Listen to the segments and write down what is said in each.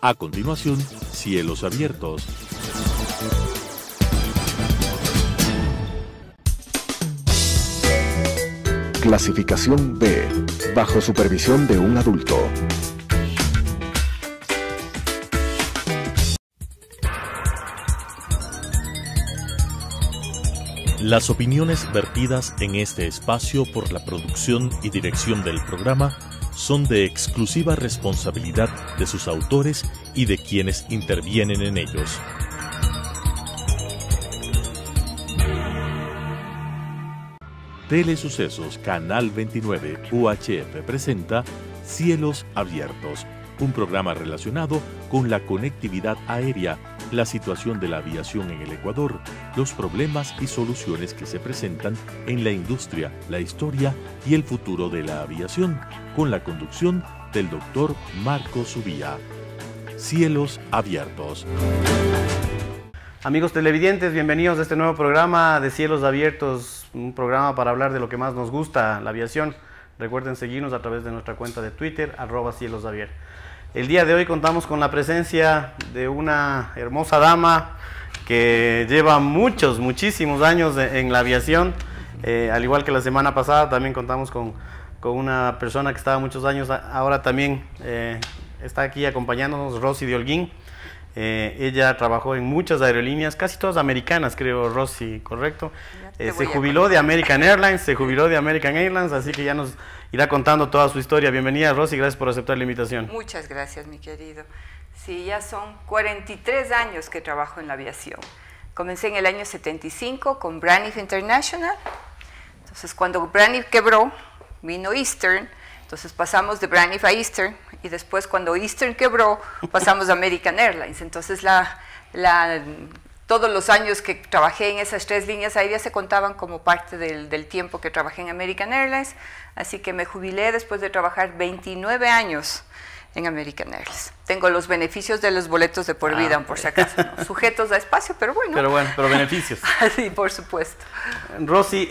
A continuación, Cielos Abiertos. Clasificación B, bajo supervisión de un adulto. Las opiniones vertidas en este espacio por la producción y dirección del programa son de exclusiva responsabilidad de sus autores y de quienes intervienen en ellos. Telesucesos Canal 29 UHF presenta Cielos Abiertos, un programa relacionado con la conectividad aérea, la situación de la aviación en el Ecuador, los problemas y soluciones que se presentan en la industria, la historia y el futuro de la aviación, con la conducción del doctor Marco Subía. Cielos Abiertos. Amigos televidentes, bienvenidos a este nuevo programa de Cielos Abiertos, un programa para hablar de lo que más nos gusta, la aviación. Recuerden seguirnos a través de nuestra cuenta de Twitter, @cielosabiertos. El día de hoy contamos con la presencia de una hermosa dama que lleva muchísimos años en la aviación. Al igual que la semana pasada, también contamos con una persona que estaba muchos años, ahora también está aquí acompañándonos, Rosy de Holguín. Ella trabajó en muchas aerolíneas, casi todas americanas, creo, Rosy, ¿correcto? Se jubiló de American Airlines, así que ya nos irá contando toda su historia. Bienvenida, Rosy, gracias por aceptar la invitación. Muchas gracias, mi querido. Sí, ya son 43 años que trabajo en la aviación. Comencé en el año 75 con Braniff International. Entonces, cuando Braniff quebró, vino Eastern. Entonces pasamos de Braniff a Eastern, y después cuando Eastern quebró, pasamos a American Airlines. Entonces todos los años que trabajé en esas tres líneas aéreas se contaban como parte del tiempo que trabajé en American Airlines, así que me jubilé después de trabajar 29 años en American Airlines. Tengo los beneficios de los boletos de por vida, por si acaso, ¿no? Sujetos a espacio, pero bueno. Pero beneficios. Sí, por supuesto. Rosy,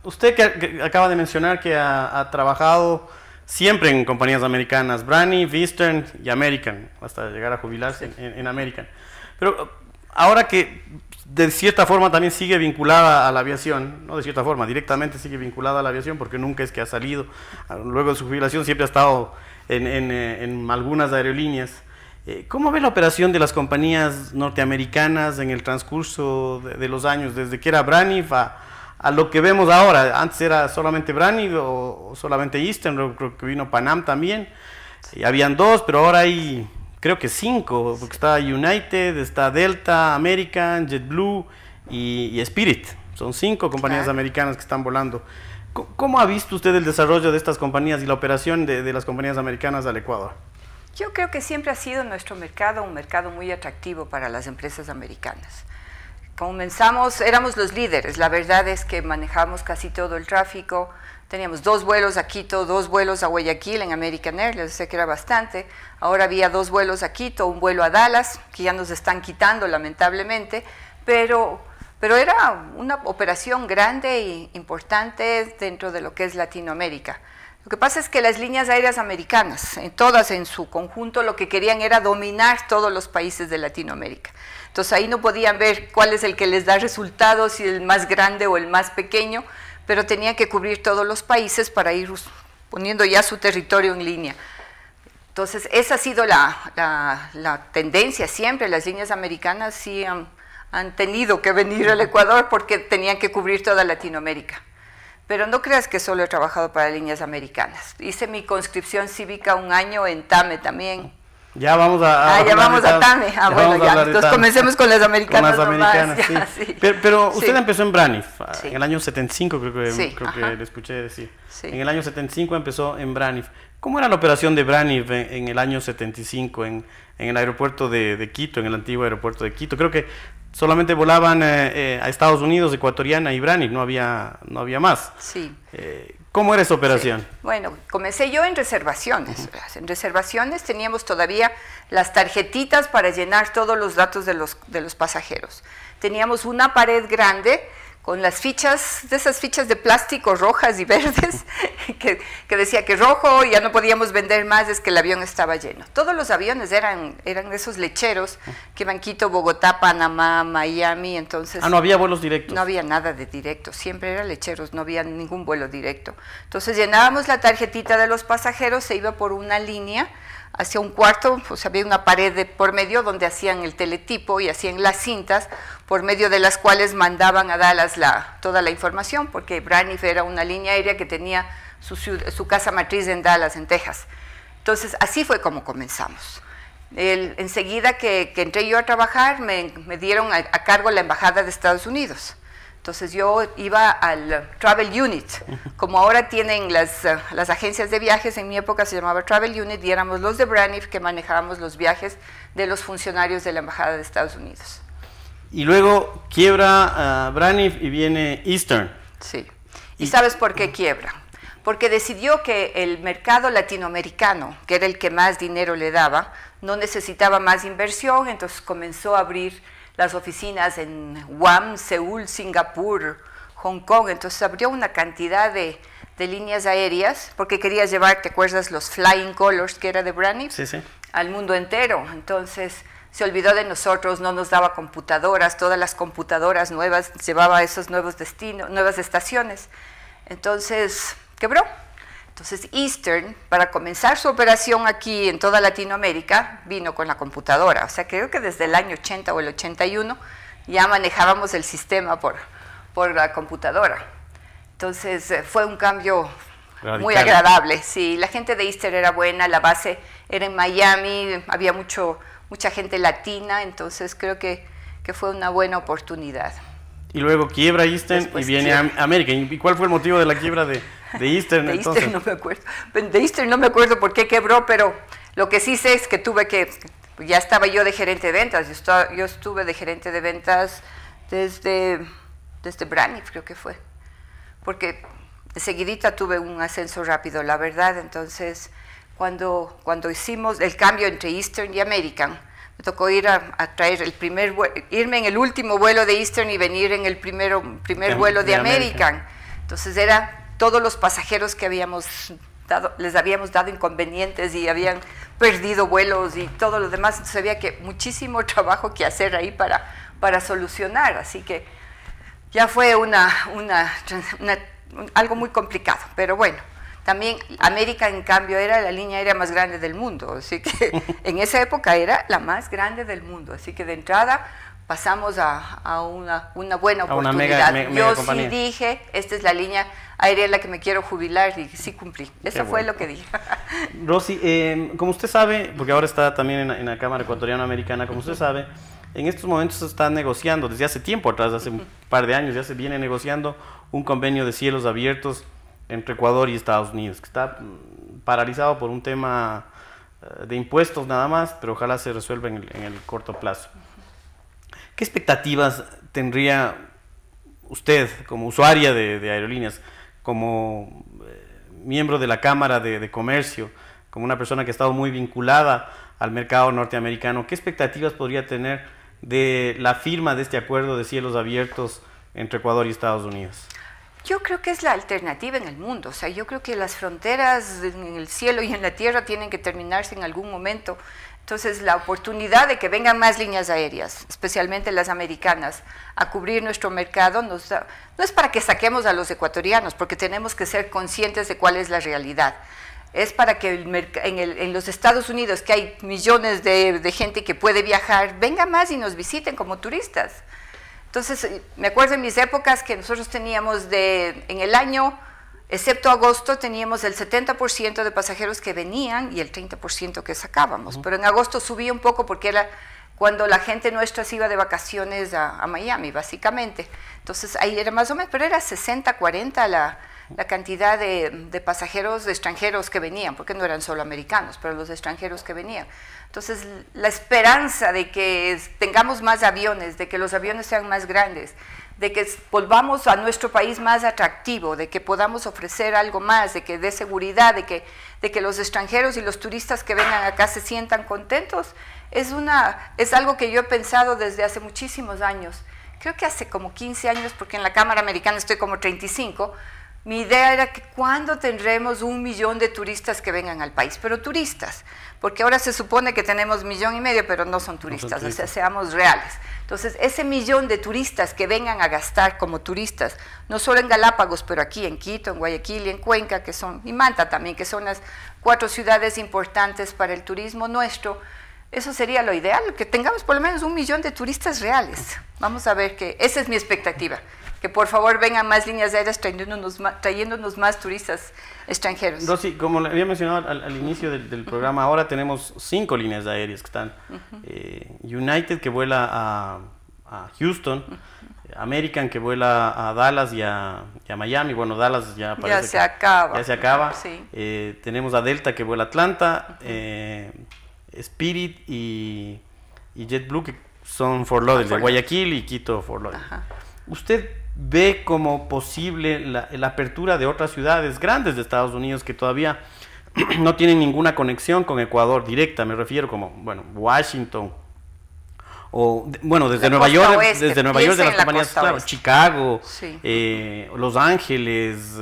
usted que acaba de mencionar que ha trabajado siempre en compañías americanas, Braniff, Eastern y American, hasta llegar a jubilarse en American. Pero ahora que de cierta forma también sigue vinculada a la aviación, no de cierta forma, directamente sigue vinculada a la aviación, porque nunca es que ha salido, luego de su jubilación siempre ha estado en algunas aerolíneas. ¿Cómo ve la operación de las compañías norteamericanas en el transcurso de los años, desde que era Braniff a lo que vemos ahora? Antes era solamente Braniff o solamente Eastern, creo que vino Panam también, y habían dos, pero ahora hay creo que 5, porque está United, está Delta, American, JetBlue y Spirit. Son 5 compañías americanas que están volando. ¿Cómo ha visto usted el desarrollo de estas compañías y la operación de las compañías americanas al Ecuador? Yo creo que siempre ha sido nuestro mercado un mercado muy atractivo para las empresas americanas. Comenzamos, éramos los líderes, la verdad es que manejamos casi todo el tráfico. Teníamos 2 vuelos a Quito, 2 vuelos a Guayaquil en American Airlines, sé que era bastante. Ahora había 2 vuelos a Quito, un vuelo a Dallas, que ya nos están quitando lamentablemente, pero era una operación grande e importante dentro de lo que es Latinoamérica. Lo que pasa es que las líneas aéreas americanas, todas en su conjunto, lo que querían era dominar todos los países de Latinoamérica. Entonces ahí no podían ver cuál es el que les da resultados, si el más grande o el más pequeño, pero tenían que cubrir todos los países para ir poniendo ya su territorio en línea. Entonces esa ha sido la tendencia siempre. Las líneas americanas sí han tenido que venir al Ecuador porque tenían que cubrir toda Latinoamérica. Pero no creas que solo he trabajado para líneas americanas. Hice mi conscripción cívica un año en TAME también. Ya vamos a ya vamos a TAME. Bueno, ya. Entonces comencemos con las americanas. Con las americanas, nomás, sí. Sí. Pero usted Sí. empezó en Braniff, Sí. en el año 75, creo que Ajá. le escuché decir. Sí. En el año 75 empezó en Braniff. ¿Cómo era la operación de Braniff en el año 75 en el aeropuerto de Quito, en el antiguo aeropuerto de Quito? Creo que solamente volaban a Estados Unidos, Ecuatoriana y Braniff, no había más. Sí. ¿Cómo era esa operación? Sí. Bueno, comencé yo en reservaciones. En reservaciones teníamos todavía las tarjetitas para llenar todos los datos de los pasajeros. Teníamos una pared grande con las fichas, de esas fichas de plástico rojas y verdes, que decía que rojo ya no podíamos vender más, es que el avión estaba lleno. Todos los aviones eran esos lecheros que iban Quito, Bogotá, Panamá, Miami, entonces... Ah, no había vuelos directos. No había nada de directo, siempre eran lecheros, no había ningún vuelo directo. Entonces llenábamos la tarjetita de los pasajeros, se iba por una línea hacia un cuarto, pues había una pared por medio donde hacían el teletipo y hacían las cintas, por medio de las cuales mandaban a Dallas toda la información, porque Braniff era una línea aérea que tenía su casa matriz en Dallas, en Texas. Entonces, así fue como comenzamos. Enseguida que entré yo a trabajar, me dieron a cargo la Embajada de Estados Unidos. Entonces yo iba al Travel Unit, como ahora tienen las agencias de viajes, en mi época se llamaba Travel Unit y éramos los de Braniff que manejábamos los viajes de los funcionarios de la Embajada de Estados Unidos. Y luego quiebra Braniff y viene Eastern. Sí. ¿Y sabes por qué quiebra? Porque decidió que el mercado latinoamericano, que era el que más dinero le daba, no necesitaba más inversión, entonces comenzó a abrir las oficinas en Guam, Seúl, Singapur, Hong Kong, entonces abrió una cantidad de líneas aéreas, porque quería llevar, ¿te acuerdas? Los Flying Colors, que era de Braniff, sí, sí, al mundo entero. Entonces se olvidó de nosotros, no nos daba computadoras, todas las computadoras nuevas, llevaba a esos nuevos destinos, nuevas estaciones. Entonces quebró. Entonces Eastern, para comenzar su operación aquí en toda Latinoamérica, vino con la computadora. O sea, creo que desde el año 80 o el 81 ya manejábamos el sistema por la computadora. Entonces fue un cambio radical, muy agradable. Sí, la gente de Eastern era buena, la base era en Miami, había mucha gente latina, entonces creo que fue una buena oportunidad. Y luego quiebra Eastern y viene América. ¿Y cuál fue el motivo de la quiebra de Eastern? De Eastern no me acuerdo. De Eastern no me acuerdo por qué quebró, pero lo que sí sé es que ya estaba yo de gerente de ventas. Yo estuve de gerente de ventas desde Braniff, creo que fue. Porque seguidita tuve un ascenso rápido, la verdad. Entonces, cuando hicimos el cambio entre Eastern y American, me tocó ir a traer irme en el último vuelo de Eastern y venir en el primer vuelo de American. Entonces todos los pasajeros que les habíamos dado inconvenientes y habían perdido vuelos y todo lo demás, entonces había muchísimo trabajo que hacer ahí para solucionar, así que ya fue algo muy complicado, pero bueno. También América, en cambio, era la línea aérea más grande del mundo, así que en esa época era la más grande del mundo, así que de entrada pasamos a una buena oportunidad. Yo sí dije, esta es la línea aérea en la que me quiero jubilar y sí cumplí, eso fue lo que dije. Rosy, como usted sabe, porque ahora está también en la Cámara Ecuatoriana Americana, como usted sabe, en estos momentos se está negociando, desde hace tiempo atrás, hace un par de años, ya se viene negociando un convenio de cielos abiertos entre Ecuador y Estados Unidos, que está paralizado por un tema de impuestos nada más, pero ojalá se resuelva en el corto plazo. ¿Qué expectativas tendría usted como usuaria de aerolíneas, como miembro de la Cámara de Comercio, como una persona que ha estado muy vinculada al mercado norteamericano? ¿Qué expectativas podría tener de la firma de este acuerdo de cielos abiertos entre Ecuador y Estados Unidos? Yo creo que es la alternativa en el mundo, o sea, yo creo que las fronteras en el cielo y en la tierra tienen que terminarse en algún momento. Entonces, la oportunidad de que vengan más líneas aéreas, especialmente las americanas, a cubrir nuestro mercado, no es para que saquemos a los ecuatorianos, porque tenemos que ser conscientes de cuál es la realidad. Es para que en los Estados Unidos, que hay millones de gente que puede viajar, vengan más y nos visiten como turistas. Entonces, me acuerdo en mis épocas que nosotros teníamos en el año, excepto agosto, teníamos el 70% de pasajeros que venían y el 30% que sacábamos. Pero en agosto subía un poco porque era cuando la gente nuestra se iba de vacaciones a Miami, básicamente. Entonces, ahí era más o menos, pero era 60-40 la cantidad de pasajeros extranjeros que venían, porque no eran solo americanos, pero los extranjeros que venían. Entonces, la esperanza de que tengamos más aviones, de que los aviones sean más grandes, de que volvamos a nuestro país más atractivo, de que podamos ofrecer algo más, de que dé seguridad, de que los extranjeros y los turistas que vengan acá se sientan contentos, es algo que yo he pensado desde hace muchísimos años, creo que hace como 15 años, porque en la Cámara Americana estoy como 35, mi idea era que ¿cuándo tendremos 1 millón de turistas que vengan al país? Pero turistas, porque ahora se supone que tenemos 1,5 millones, pero no son turistas, o sea, seamos reales. Entonces, ese 1 millón de turistas que vengan a gastar como turistas, no solo en Galápagos, pero aquí en Quito, en Guayaquil y en Cuenca, que son, y Manta también, que son las 4 ciudades importantes para el turismo nuestro, eso sería lo ideal, que tengamos por lo menos 1 millón de turistas reales. Vamos a ver que, esa es mi expectativa, que por favor vengan más líneas aéreas trayéndonos más turistas extranjeros. Rosy, como le había mencionado al inicio del programa, ahora tenemos 5 líneas aéreas que están. United, que vuela a Houston, American, que vuela a Dallas y a Miami. Bueno, Dallas ya parece se acaba. Ya se acaba. Sí. Tenemos a Delta, que vuela a Atlanta, Spirit y JetBlue, que son Fort Lauderdale, de Guayaquil y Quito, Fort Lauderdale. ¿Usted ve como posible la apertura de otras ciudades grandes de Estados Unidos que todavía no tienen ninguna conexión con Ecuador directa? Me refiero como, bueno, Washington, o, bueno, desde Nueva York, de las compañías, claro, Chicago, sí. Los Ángeles,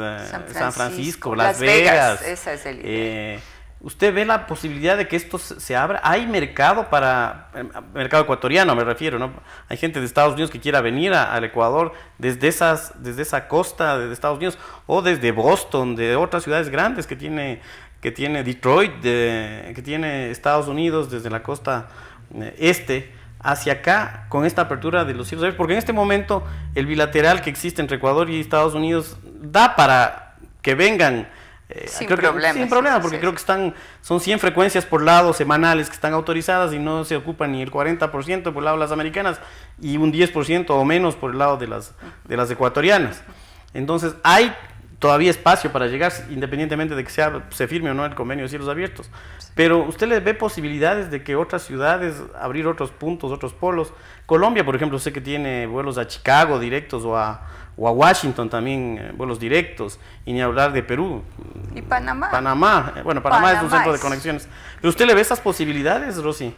San Francisco, Las Vegas. Esa es el idea. ¿Usted ve la posibilidad de que esto se abra? ¿Hay mercado para, mercado ecuatoriano me refiero, ¿no? Hay gente de Estados Unidos que quiera venir al Ecuador desde esa costa de Estados Unidos, o desde Boston, de otras ciudades grandes que tiene Detroit, que tiene Estados Unidos, desde la costa este hacia acá, con esta apertura de los cielos abiertos, porque en este momento el bilateral que existe entre Ecuador y Estados Unidos da para que vengan sin problemas, porque creo que son 100 frecuencias por lado semanales que están autorizadas y no se ocupan ni el 40% por el lado de las americanas y un 10% o menos por el lado de las ecuatorianas. Entonces hay todavía espacio para llegar, independientemente de que se firme o no el convenio de cielos abiertos. Pero ¿usted le ve posibilidades de que otras ciudades, abrir otros puntos, otros polos? Colombia, por ejemplo, sé que tiene vuelos a Chicago directos o a Washington también, vuelos directos, y ni hablar de Perú. Y Panamá. Bueno, Panamá es un centro de conexiones. ¿Pero usted le ve esas posibilidades, Rosy?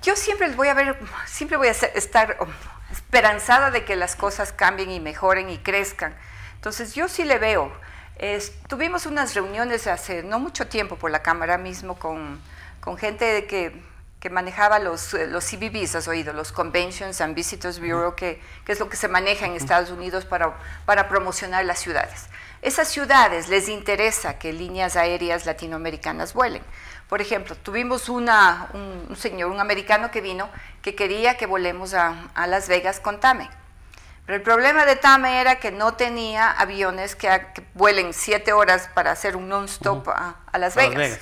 Yo siempre voy a estar esperanzada de que las cosas cambien y mejoren y crezcan. Entonces yo sí le veo. Tuvimos unas reuniones hace no mucho tiempo por la Cámara mismo con gente que manejaba los CBBs, has oído, los Conventions and Visitors Bureau, que es lo que se maneja en Estados Unidos para promocionar las ciudades. Esas ciudades les interesa que líneas aéreas latinoamericanas vuelen. Por ejemplo, tuvimos un señor, un americano que vino, que quería que volemos a Las Vegas con TAME. Pero el problema de TAME era que no tenía aviones que vuelen 7 horas para hacer un non-stop a Las Vegas.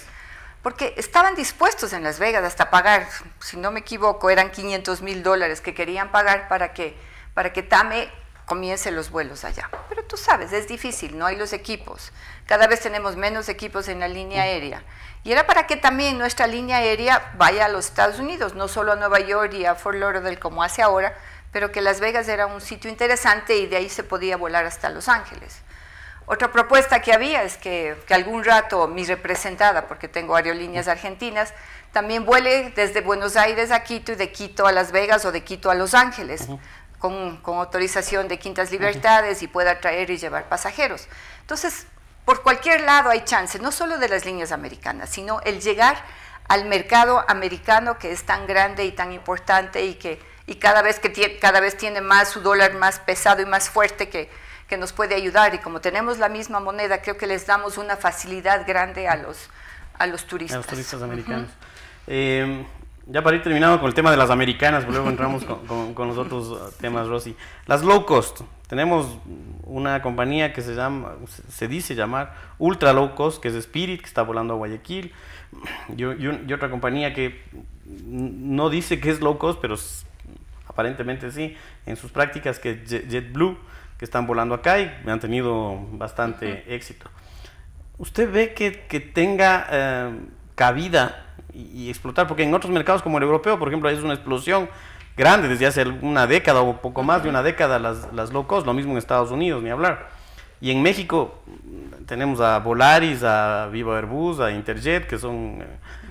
Porque estaban dispuestos en Las Vegas hasta pagar, si no me equivoco, eran $500,000 que querían pagar para que TAME comience los vuelos allá. Pero tú sabes, es difícil, no hay los equipos. Cada vez tenemos menos equipos en la línea aérea. Y era para que también nuestra línea aérea vaya a los Estados Unidos, no solo a Nueva York y a Fort Lauderdale como hace ahora, pero que Las Vegas era un sitio interesante y de ahí se podía volar hasta Los Ángeles. Otra propuesta que había es que algún rato mi representada, porque tengo aerolíneas argentinas, también vuele desde Buenos Aires a Quito y de Quito a Las Vegas o de Quito a Los Ángeles, con autorización de Quintas Libertades y pueda traer y llevar pasajeros. Entonces, por cualquier lado hay chance, no solo de las líneas americanas, sino el llegar al mercado americano que es tan grande y tan importante y cada vez tiene más su dólar más pesado y más fuerte que nos puede ayudar, y como tenemos la misma moneda, creo que les damos una facilidad grande a los turistas. A los turistas americanos. Ya para ir terminando con el tema de las americanas, luego entramos con los otros temas, Rosy. Las low cost. Tenemos una compañía que se dice llamar ultra low cost, que es Spirit, que está volando a Guayaquil, y otra compañía que no dice que es low cost, pero aparentemente sí, en sus prácticas, que es JetBlue, que están volando acá y han tenido bastante éxito. ¿Usted ve que tenga cabida y explotar? Porque en otros mercados como el europeo, por ejemplo, es una explosión grande desde hace una década o poco más de una década las low cost, lo mismo en Estados Unidos, ni hablar. Y en México tenemos a Volaris, a Viva Airbus, a Interjet, que son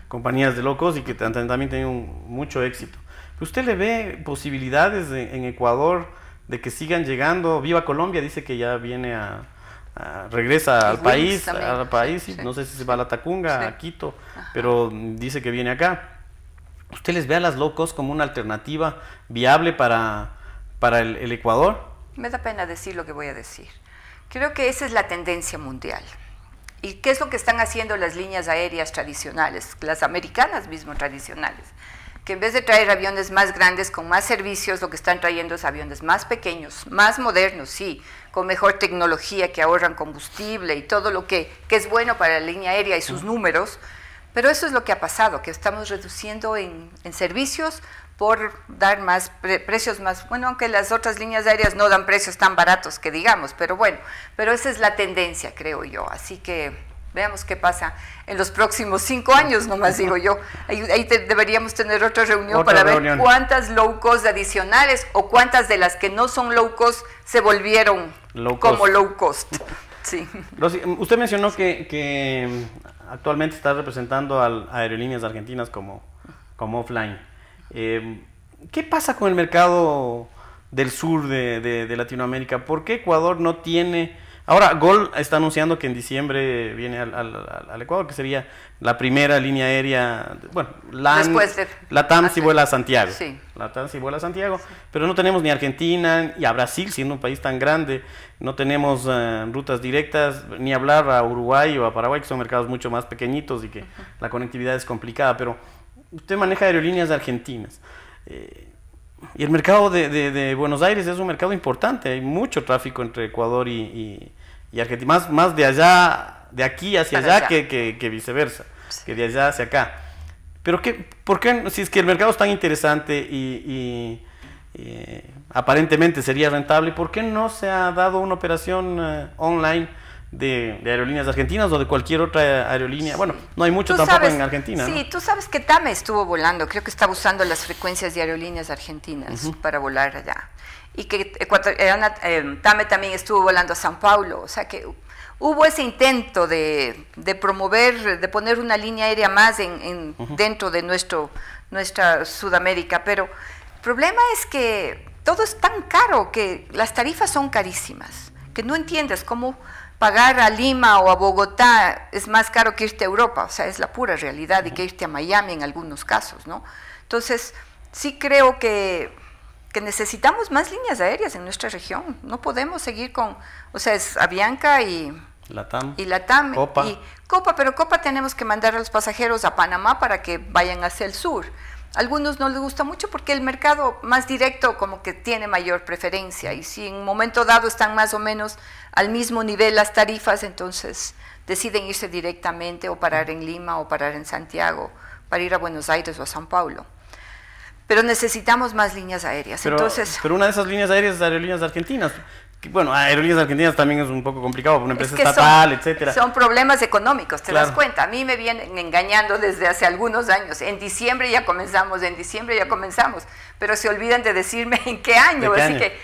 compañías de low cost y que también tienen mucho éxito. ¿Usted le ve posibilidades en Ecuador de que sigan llegando. Viva Colombia dice que ya viene regresa al país, sí. No sé si se va a la Tacunga, sí, a Quito, pero dice que viene acá. ¿Usted les ve a las low cost como una alternativa viable para el Ecuador? Me da pena decir lo que voy a decir. Creo que esa es la tendencia mundial. ¿Y qué es lo que están haciendo las líneas aéreas tradicionales, las americanas mismo tradicionales? Que en vez de traer aviones más grandes con más servicios, lo que están trayendo es aviones más pequeños, más modernos, sí, con mejor tecnología, que ahorran combustible y todo lo que es bueno para la línea aérea y sus números. Pero eso es lo que ha pasado, que estamos reduciendo en servicios por dar precios más, bueno, aunque las otras líneas aéreas no dan precios tan baratos que digamos, pero bueno, pero esa es la tendencia, creo yo. Así que veamos qué pasa en los próximos 5 años, nomás digo yo. Ahí deberíamos tener otra reunión para ver cuántas low cost adicionales o cuántas de las que no son low cost se volvieron como low cost. Sí. Rosy, usted mencionó que actualmente está representando a Aerolíneas Argentinas como offline. ¿Qué pasa con el mercado del sur de Latinoamérica? ¿Por qué Ecuador no tiene? Ahora, GOL está anunciando que en diciembre viene al Ecuador, que sería la primera línea aérea, bueno, LATAM sí vuela a Santiago, sí. LATAM sí vuela a Santiago, sí. Pero no tenemos ni a Argentina, y a Brasil, siendo un país tan grande, no tenemos rutas directas, ni hablar a Uruguay o a Paraguay, que son mercados mucho más pequeñitos y que la conectividad es complicada, pero usted maneja aerolíneas argentinas. Y el mercado de Buenos Aires es un mercado importante, hay mucho tráfico entre Ecuador y Argentina, más de allá, de aquí hacia allá que viceversa, sí, que de allá hacia acá. Pero ¿por qué, si es que el mercado es tan interesante y aparentemente sería rentable, por qué no se ha dado una operación online de aerolíneas argentinas o de cualquier otra aerolínea? Bueno, no hay mucho tampoco en Argentina. Sí, ¿no? Tú sabes que TAME estuvo volando, creo que estaba usando las frecuencias de aerolíneas argentinas para volar allá. Y que TAME también estuvo volando a São Paulo, o sea que hubo ese intento de promover, de poner una línea aérea más dentro de nuestra Sudamérica, pero el problema es que todo es tan caro, que las tarifas son carísimas, que no entiendes cómo pagar a Lima o a Bogotá es más caro que irte a Europa, o sea, es la pura realidad, y que irte a Miami en algunos casos, ¿no? Entonces, sí creo que necesitamos más líneas aéreas en nuestra región, no podemos seguir con, o sea, es Avianca y LATAM, Copa, pero Copa tenemos que mandar a los pasajeros a Panamá para que vayan hacia el sur. A algunos no les gusta mucho porque el mercado más directo como que tiene mayor preferencia, y si en un momento dado están más o menos al mismo nivel las tarifas, entonces deciden irse directamente o parar en Lima o parar en Santiago para ir a Buenos Aires o a São Paulo. Pero necesitamos más líneas aéreas. Pero una de esas líneas aéreas es Aerolíneas Argentinas. Bueno, Aerolíneas Argentinas también es un poco complicado, una empresa estatal, etcétera. Son problemas económicos, ¿te das cuenta? A mí me vienen engañando desde hace algunos años. En diciembre ya comenzamos, pero se olvidan de decirme en qué año. Así que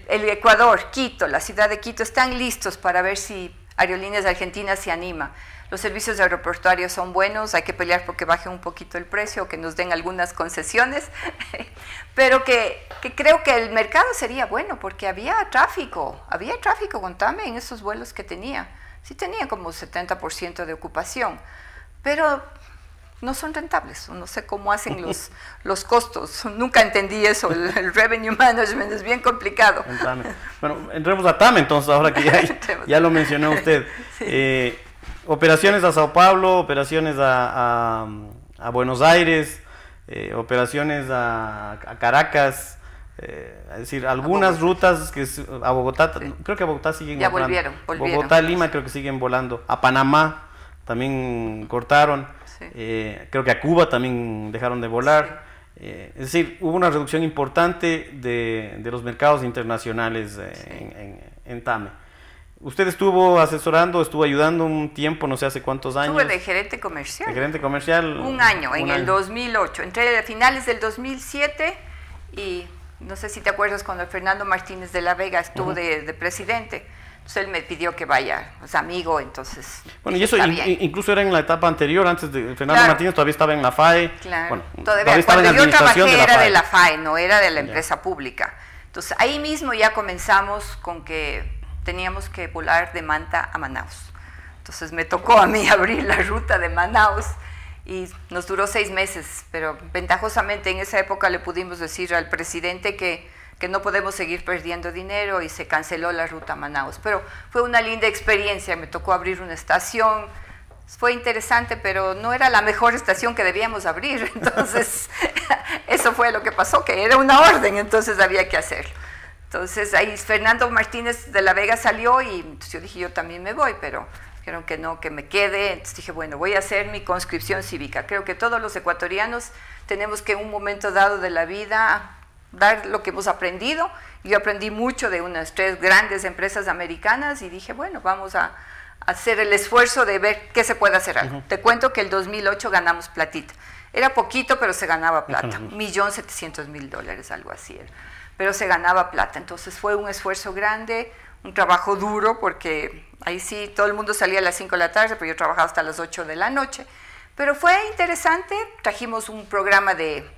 el Ecuador, Quito, la ciudad de Quito, están listos para ver si Aerolíneas Argentinas se anima. Los servicios aeroportuarios son buenos, hay que pelear porque baje un poquito el precio, que nos den algunas concesiones, pero que creo que el mercado sería bueno, porque había tráfico con TAME en esos vuelos que tenía. Sí tenía como 70% de ocupación, pero no son rentables, no sé cómo hacen los costos, nunca entendí eso, el revenue management es bien complicado. Bueno, entremos a TAME entonces, ahora que ya lo mencionó usted. Sí. Operaciones a Sao Paulo, operaciones a Buenos Aires, operaciones a Caracas, es decir, algunas rutas que a Bogotá, sí, creo que a Bogotá siguen volando. Volvieron. Bogotá, Lima creo que siguen volando, a Panamá también cortaron, sí. Creo que a Cuba también dejaron de volar, sí. Es decir, hubo una reducción importante de los mercados internacionales en TAME. Usted estuvo asesorando, estuvo ayudando un tiempo, no sé hace cuántos años. Estuve de gerente comercial. De gerente comercial. Un año, en el 2008. Entré a finales del 2007 y no sé si te acuerdas cuando Fernando Martínez de la Vega estuvo de presidente. Entonces él me pidió que vaya, es amigo, entonces... Bueno, y eso incluso era en la etapa anterior, antes de Fernando Martínez todavía estaba en la FAE. Claro, bueno, todavía estaba en la administración de la FAE. Cuando yo trabajé era de la FAE, no era de la empresa pública. Entonces ahí mismo ya comenzamos con que teníamos que volar de Manta a Manaus. Entonces me tocó a mí abrir la ruta de Manaus y nos duró 6 meses, pero ventajosamente en esa época le pudimos decir al presidente que no podemos seguir perdiendo dinero y se canceló la ruta a Manaus. Pero fue una linda experiencia, me tocó abrir una estación, fue interesante, pero no era la mejor estación que debíamos abrir, entonces eso fue lo que pasó, que era una orden, entonces había que hacerlo. Entonces ahí Fernando Martínez de la Vega salió y entonces yo dije, yo también me voy, pero dijeron que no, que me quede. Entonces dije, bueno, voy a hacer mi conscripción cívica. Creo que todos los ecuatorianos tenemos que en un momento dado de la vida dar lo que hemos aprendido. Yo aprendí mucho de unas 3 grandes empresas americanas y dije, bueno, vamos a hacer el esfuerzo de ver qué se puede hacer algo. Te cuento que el 2008 ganamos platita. Era poquito, pero se ganaba plata. $1.700.000, algo así era. Pero se ganaba plata. Entonces fue un esfuerzo grande, un trabajo duro, porque ahí sí todo el mundo salía a las 5 de la tarde, pero yo trabajaba hasta las 8 de la noche. Pero fue interesante, trajimos un programa de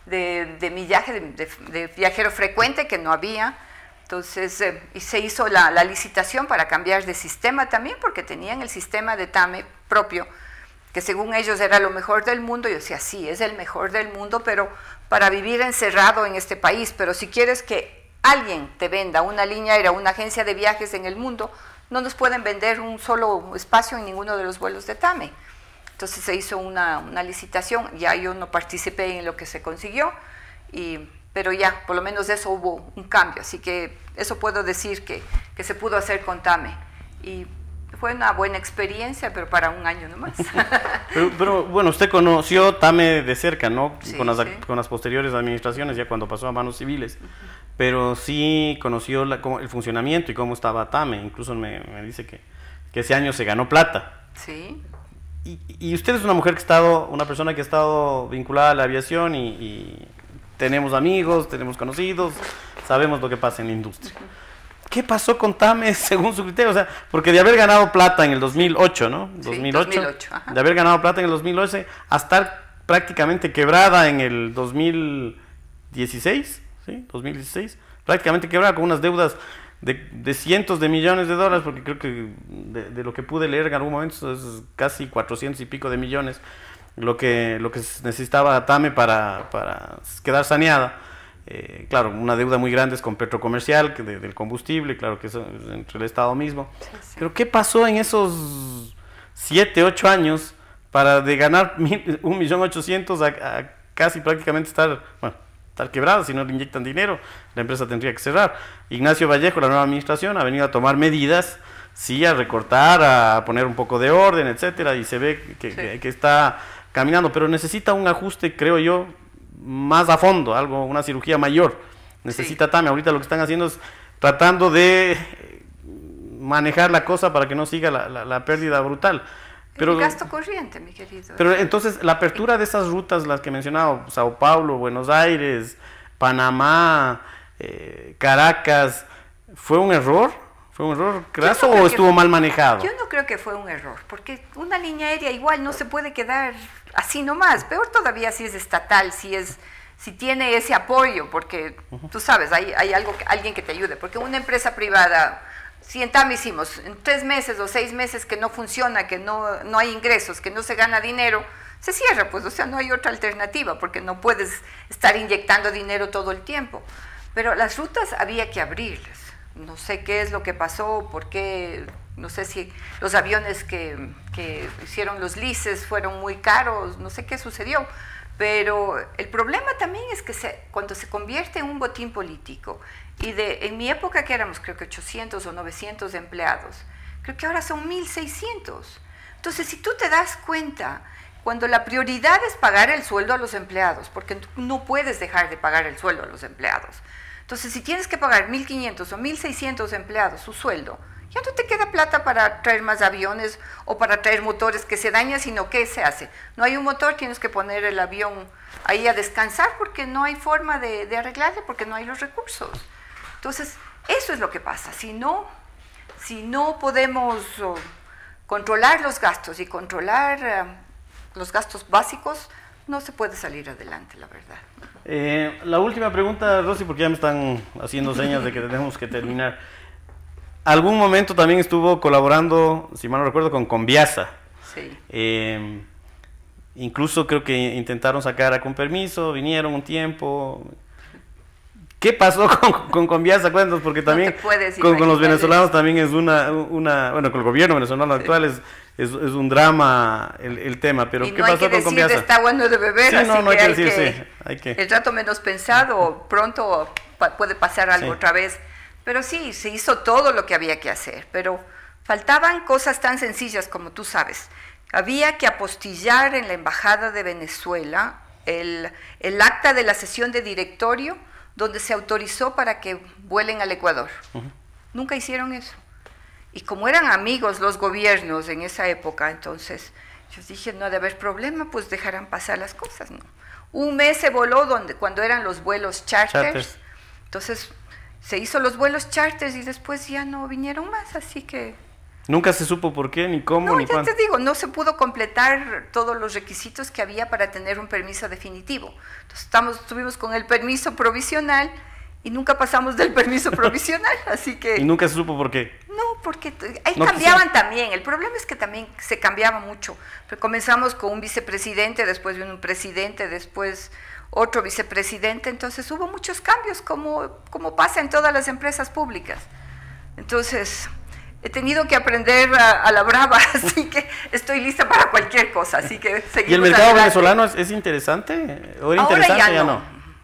millaje, de viajero frecuente que no había. Entonces y se hizo la licitación para cambiar de sistema también, porque tenían el sistema de TAME propio, que según ellos era lo mejor del mundo. Yo decía, sí, es el mejor del mundo, pero para vivir encerrado en este país. Pero si quieres que alguien te venda una línea aérea, una agencia de viajes en el mundo, no nos pueden vender un solo espacio en ninguno de los vuelos de TAME. Entonces se hizo una licitación, ya yo no participé en lo que se consiguió, pero ya, por lo menos de eso hubo un cambio, así que eso puedo decir que se pudo hacer con TAME. Y fue una buena experiencia, pero para un año nomás. Pero bueno, usted conoció TAME de cerca, ¿no? Sí, con las posteriores administraciones, ya cuando pasó a manos civiles. Pero sí conoció el funcionamiento y cómo estaba TAME. Incluso me dice que ese año se ganó plata. Sí. Y usted es una mujer una persona que ha estado vinculada a la aviación y tenemos amigos, tenemos conocidos, sabemos lo que pasa en la industria. ¿Qué pasó con TAME según su criterio? O sea, porque de haber ganado plata en el 2008, ¿no? Sí, 2008, ajá. De haber ganado plata en el 2011 a estar prácticamente quebrada en el 2016, ¿sí? 2016, prácticamente quebrada con unas deudas de cientos de millones de dólares, porque creo que de lo que pude leer en algún momento es casi 400 y pico de millones lo que necesitaba TAME para quedar saneada. Claro, una deuda muy grande es con Petrocomercial, del combustible, claro que es entre el Estado mismo. Sí, sí. Pero ¿qué pasó en esos 7, 8 años para de ganar 1.800.000 a casi prácticamente estar quebrada? Si no le inyectan dinero, la empresa tendría que cerrar. Ignacio Vallejo, la nueva administración, ha venido a tomar medidas, sí, a recortar, a poner un poco de orden, etcétera, y se ve que está caminando, pero necesita un ajuste, creo yo, más a fondo, una cirugía mayor. Necesita TAME. Ahorita lo que están haciendo es tratando de manejar la cosa para que no siga la pérdida brutal. Pero, el gasto corriente, mi querido. Pero entonces, la apertura de esas rutas, las que he mencionado, Sao Paulo, Buenos Aires, Panamá, Caracas, ¿fue un error? ¿Fue un error craso o estuvo mal manejado? Yo no creo que fue un error, porque una línea aérea igual no se puede quedar así nomás. Peor todavía si es estatal, si tiene ese apoyo, porque tú sabes, hay alguien que te ayude. Porque una empresa privada, si en TAME hicimos en 3 meses o 6 meses que no funciona, que no hay ingresos, que no se gana dinero, se cierra, pues, o sea, no hay otra alternativa, porque no puedes estar inyectando dinero todo el tiempo. Pero las rutas había que abrirlas. No sé qué es lo que pasó, por qué, no sé si los aviones que hicieron los leases fueron muy caros, no sé qué sucedió, pero el problema también es que cuando se convierte en un botín político, y en mi época que éramos creo que 800 o 900 empleados, creo que ahora son 1.600. Entonces, si tú te das cuenta, cuando la prioridad es pagar el sueldo a los empleados, porque tú no puedes dejar de pagar el sueldo a los empleados. Entonces, si tienes que pagar 1.500 o 1.600 empleados su sueldo, ya no te queda plata para traer más aviones o para traer motores que se dañan, sino ¿qué se hace? No hay un motor, tienes que poner el avión ahí a descansar porque no hay forma de arreglarle, porque no hay los recursos. Entonces, eso es lo que pasa. Si no podemos controlar los gastos y controlar los gastos básicos, no se puede salir adelante, la verdad. La última pregunta, Rosy, porque ya me están haciendo señas de que tenemos que terminar. ¿Algún momento también estuvo colaborando, si mal no recuerdo, con Conviasa? Sí. Incluso creo que intentaron sacar con permiso, vinieron un tiempo. ¿Qué pasó con Conviasa? Cuéntanos, porque también con los venezolanos también es bueno, con el gobierno venezolano actual es un drama el tema, pero ¿qué pasó con Conviasa? Está bueno de beber, sí, así no que hay que decir, sí, hay que... El rato menos pensado, pronto puede pasar algo otra vez, pero sí, se hizo todo lo que había que hacer, pero faltaban cosas tan sencillas como tú sabes. Había que apostillar en la Embajada de Venezuela el acta de la sesión de directorio donde se autorizó para que vuelen al Ecuador. Nunca hicieron eso. Y como eran amigos los gobiernos en esa época, entonces yo dije, no ha de haber problema, pues dejarán pasar las cosas, ¿no? Un mes se voló cuando eran los vuelos charters. Entonces se hizo los vuelos charters y después ya no vinieron más, así que... Nunca se supo por qué, ni cómo, ni cuándo. No, ya te digo, no se pudo completar todos los requisitos que había para tener un permiso definitivo. Entonces estuvimos con el permiso provisional y nunca pasamos del permiso provisional, así que... ¿Y nunca se supo por qué? No, porque ahí no cambiaban también. El problema es que también se cambiaba mucho. Pero comenzamos con un vicepresidente, después vino un presidente, después otro vicepresidente, entonces hubo muchos cambios, como pasa en todas las empresas públicas. Entonces... he tenido que aprender a la brava, así que estoy lista para cualquier cosa, así que seguimos. ¿Y el mercado venezolano es interesante? ¿O era interesante ya no?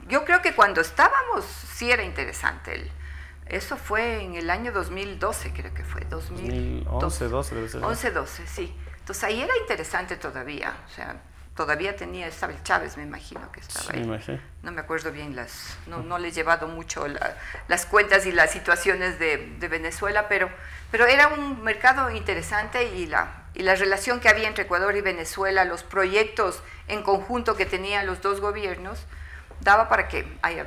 Yo creo que cuando estábamos sí era interesante. Eso fue en el año 2012, creo que fue, 2011, 12 debe ser. 11, 12, sí. Entonces ahí era interesante todavía, o sea, todavía estaba el Chávez, me imagino que estaba ahí. Sí. No me acuerdo bien, no le he llevado mucho las cuentas y las situaciones de Venezuela, pero era un mercado interesante y la relación que había entre Ecuador y Venezuela, los proyectos en conjunto que tenían los dos gobiernos, daba para que haya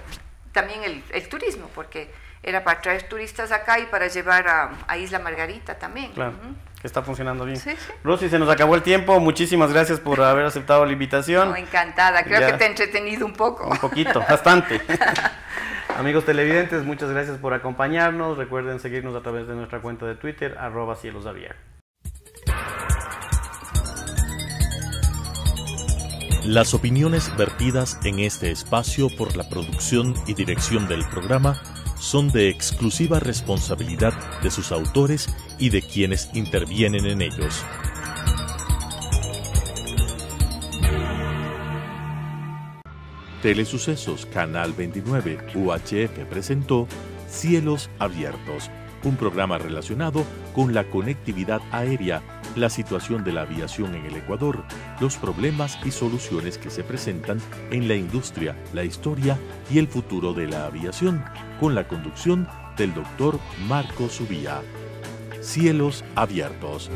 también el turismo, porque era para traer turistas acá y para llevar a Isla Margarita también. Claro. Que está funcionando bien. Sí. Rosy, se nos acabó el tiempo. Muchísimas gracias por haber aceptado la invitación. No, encantada. Creo que te he entretenido un poco. Un poquito, bastante. Amigos televidentes, muchas gracias por acompañarnos. Recuerden seguirnos a través de nuestra cuenta de Twitter, @cielosabiertos. Las opiniones vertidas en este espacio por la producción y dirección del programa son de exclusiva responsabilidad de sus autores y de quienes intervienen en ellos. Telesucesos Canal 29 UHF presentó Cielos Abiertos, un programa relacionado con la conectividad aérea, la situación de la aviación en el Ecuador, los problemas y soluciones que se presentan en la industria, la historia y el futuro de la aviación, con la conducción del Dr. Marco Subía. Cielos Abiertos.